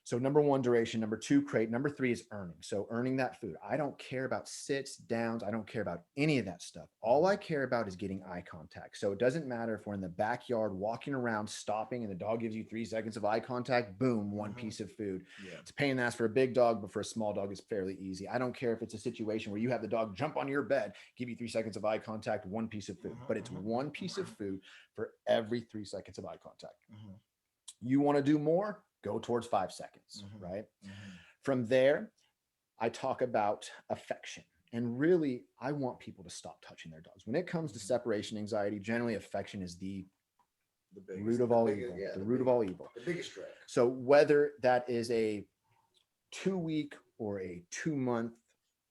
So number one, duration. Number two, crate. Number three is earning. So earning that food. I don't care about sits, downs. I don't care about any of that stuff. All I care about is getting eye contact. So it doesn't matter if we're in the backyard walking around, stopping, and the dog gives you 3 seconds of eye contact, boom, one Mhm. piece of food. Yeah. It's a pain in the ass for a big dog, but for a small dog, it's fairly easy. I don't care if it's a situation where you have the dog jump on your bed, give you 3 seconds of eye contact, one piece of food, but it's one piece of food for every 3 seconds of eye contact. Mhm. You want to do more? Go towards 5 seconds, Mhm. right? Mhm. From there, I talk about affection. And really, I want people to stop touching their dogs. When it comes to separation anxiety, generally affection is the root of all evil. Yeah, The root of all evil. The biggest trick. So whether that is a 2-week or a 2-month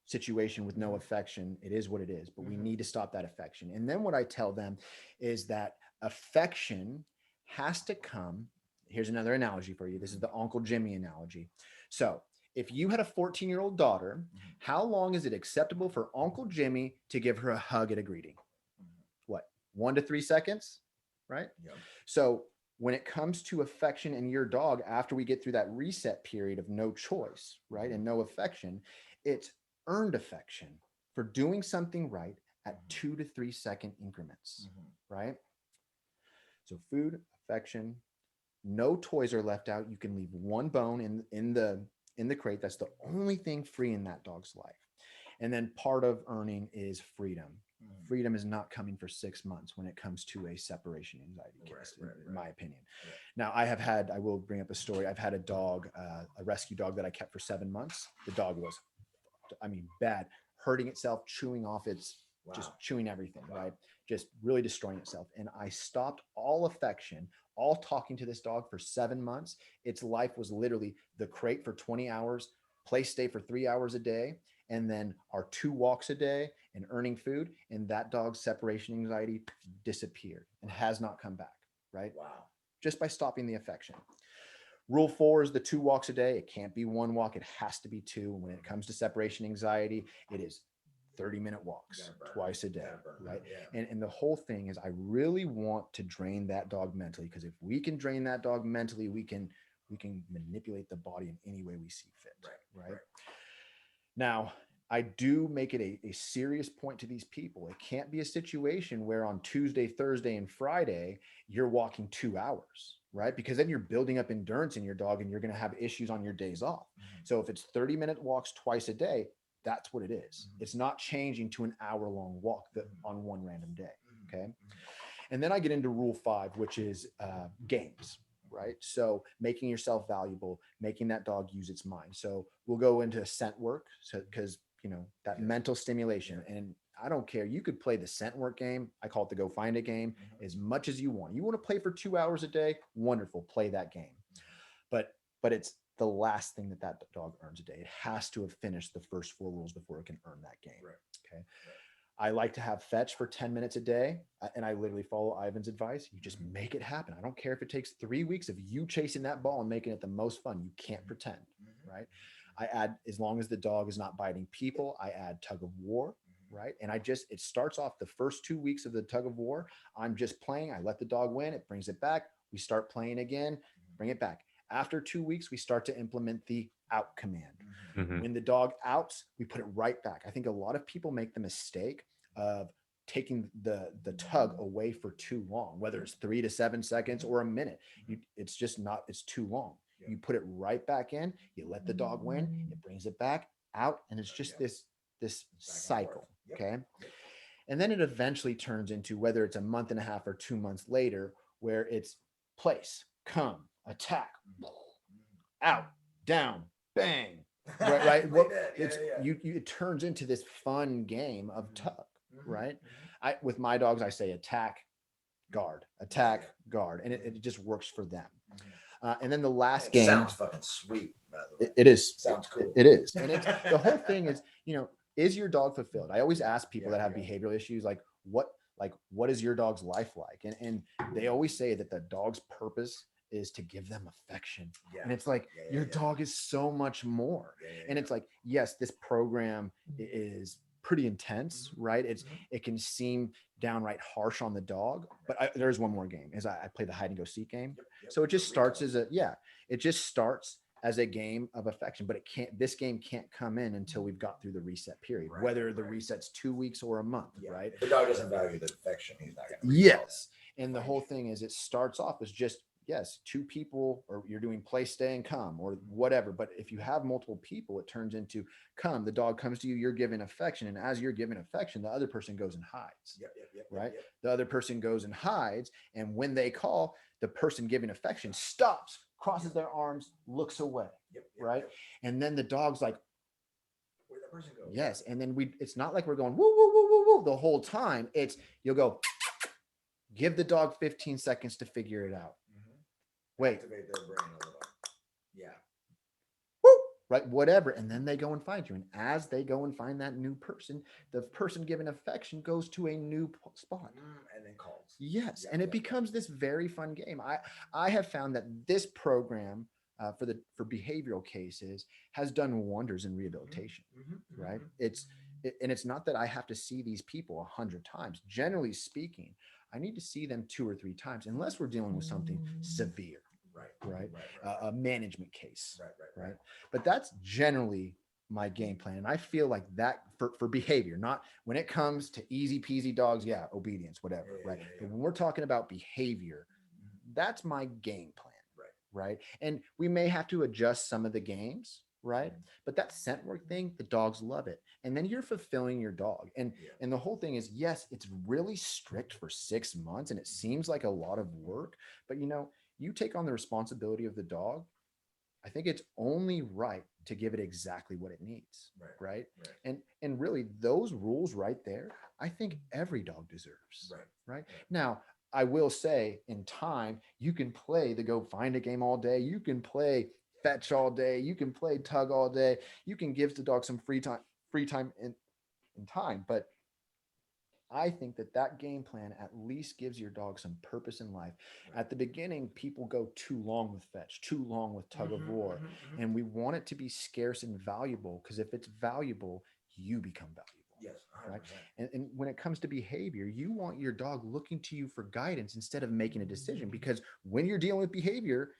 situation with no affection, it is what it is, but we Mhm. need to stop that affection. And then what I tell them is that affection has to come. Here's another analogy for you. This is the Uncle Jimmy analogy. So if you had a 14-year-old daughter, Mhm. how long is it acceptable for Uncle Jimmy to give her a hug at a greeting? Mhm. What, 1 to 3 seconds, right? Yep. So when it comes to affection in your dog, after we get through that reset period of no choice, right, and no affection, it's earned affection for doing something right at 2 to 3 second increments, Mhm. right? So food, affection, no toys are left out. You can leave one bone in the crate. That's the only thing free in that dog's life. And then part of earning is freedom. Mhm. Freedom is not coming for 6 months when it comes to a separation anxiety case, Right. in my opinion. Yeah. Now, I will bring up a story. I've had a dog, a rescue dog that I kept for 7 months. The dog was I mean, bad, hurting itself, chewing off its, just chewing everything, right? Just really destroying itself. And I stopped all affection, all talking to this dog for 7 months. Its life was literally the crate for 20 hours, play stay for 3 hours a day, and then our 2 walks a day and earning food. And that dog's separation anxiety disappeared and has not come back, right? Wow. Just by stopping the affection. Rule 4 is the 2 walks a day. It can't be 1 walk. It has to be 2. When it comes to separation anxiety, it is 30-minute walks twice a day, right? And the whole thing is I really want to drain that dog mentally, because if we can drain that dog mentally, we can manipulate the body in any way we see fit, right? Now, I do make it a serious point to these people. It can't be a situation where on Tuesday, Thursday, and Friday, you're walking 2 hours, right? Because then you're building up endurance in your dog and you're going to have issues on your days off. So if it's 30-minute walks twice a day, that's what it is. It's not changing to an hour-long walk on one random day, okay? And then I get into rule 5, which is games, right? So making yourself valuable, making that dog use its mind. So we'll go into scent work, so because that mental stimulation. And I don't care. You could play the scent work game. I call it the go find a game as much as you want. You want to play for 2 hours a day? Wonderful. Play that game. But it's the last thing that dog earns a day. It has to have finished the first 4 rules before it can earn that game. Okay. I like to have fetch for 10 minutes a day. And I literally follow Ivan's advice. You just make it happen. I don't care if it takes 3 weeks of you chasing that ball and making it the most fun. You can't pretend, right? I add, as long as the dog is not biting people, I add tug of war, right? And it starts off the first 2 weeks of the tug of war. I'm just playing. I let the dog win. It brings it back. We start playing again, bring it back. After 2 weeks, we start to implement the out command. When the dog outs, we put it right back. I think a lot of people make the mistake of taking the tug away for too long, whether it's 3 to 7 seconds or a minute. It's just not, it's too long. You put it right back in, you let the dog win, it brings it back out, and it's just this cycle, okay? And then it eventually turns into, whether it's a month and a half or 2 months later, where it's place, come, attack, out, down, bang, right? It turns into this fun game of tug, right? With my dogs, I say attack, guard, and it just works for them. And then the last game sounds fucking sweet, by the way. It is. Sounds cool. It is. And the whole thing is, is your dog fulfilled? I always ask people that have behavioral issues, what is your dog's life like? And they always say that the dog's purpose is to give them affection. And it's like, your dog is so much more. And it's like, yes, this program is pretty intense, right? It can seem downright harsh on the dog, but there's one more game, is I play the hide and go seek game. So it just starts as a game of affection, but this game can't come in until we've got through the reset period, whether the reset's 2 weeks or a month, right? If the dog doesn't value the affection, he's not going to. Yes. And the whole thing is, it starts off as just, 2 people, or you're doing play, stay, and come, or whatever. But if you have multiple people, it turns into come. The dog comes to you, you're giving affection. And as you're giving affection, the other person goes and hides, right? The other person goes and hides. And when they call, the person giving affection stops, crosses their arms, looks away, right? And then the dog's like, where'd that person go? Yes. And then it's not like we're going, woo, woo, woo, woo, woo, the whole time. You'll go, give the dog 15 seconds to figure it out. Wait. Activate their brain a little. Woo, right? Whatever. And then they go and find you. And as they go and find that new person, the person given affection goes to a new spot. And then calls. Yes. And it becomes this very fun game. I have found that this program for behavioral cases has done wonders in rehabilitation, right? And it's not that I have to see these people 100 times. Generally speaking, I need to see them 2 or 3 times, unless we're dealing with something severe, right? A management case, right? But that's generally my game plan. And I feel like that for behavior, not when it comes to easy peasy dogs, obedience, whatever, right? But when we're talking about behavior, that's my game plan, right? And we may have to adjust some of the games, right? But that scent work thing, the dogs love it. And then you're fulfilling your dog. And the whole thing is, yes, it's really strict for 6 months and it seems like a lot of work, but you take on the responsibility of the dog. I think it's only right to give it exactly what it needs. Right. And really those rules right there, I think every dog deserves. Right. Now, I will say in time, you can play the go find a game all day. You can play fetch all day. You can play tug all day. You can give the dog some free time in time. But I think that game plan at least gives your dog some purpose in life. At the beginning, people go too long with fetch, too long with tug of war. And we want it to be scarce and valuable, because if it's valuable, you become valuable. Yes. 100%. Right. And when it comes to behavior, you want your dog looking to you for guidance instead of making a decision, because when you're dealing with behavior,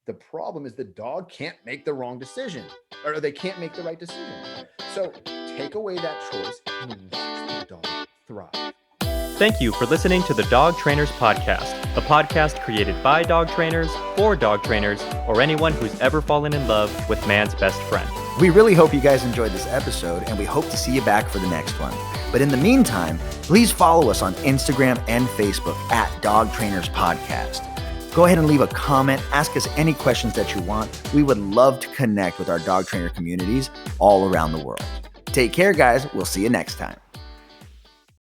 the problem is the dog can't make the wrong decision, or they can't make the right decision. So take away that choice and watch the dog thrive. Thank you for listening to the Dog Trainers Podcast, a podcast created by dog trainers, for dog trainers, or anyone who's ever fallen in love with man's best friend. We really hope you guys enjoyed this episode, and we hope to see you back for the next one. But in the meantime, please follow us on Instagram and Facebook at Dog Trainers Podcast. Go ahead and leave a comment. Ask us any questions that you want. We would love to connect with our dog trainer communities all around the world. Take care, guys. We'll see you next time.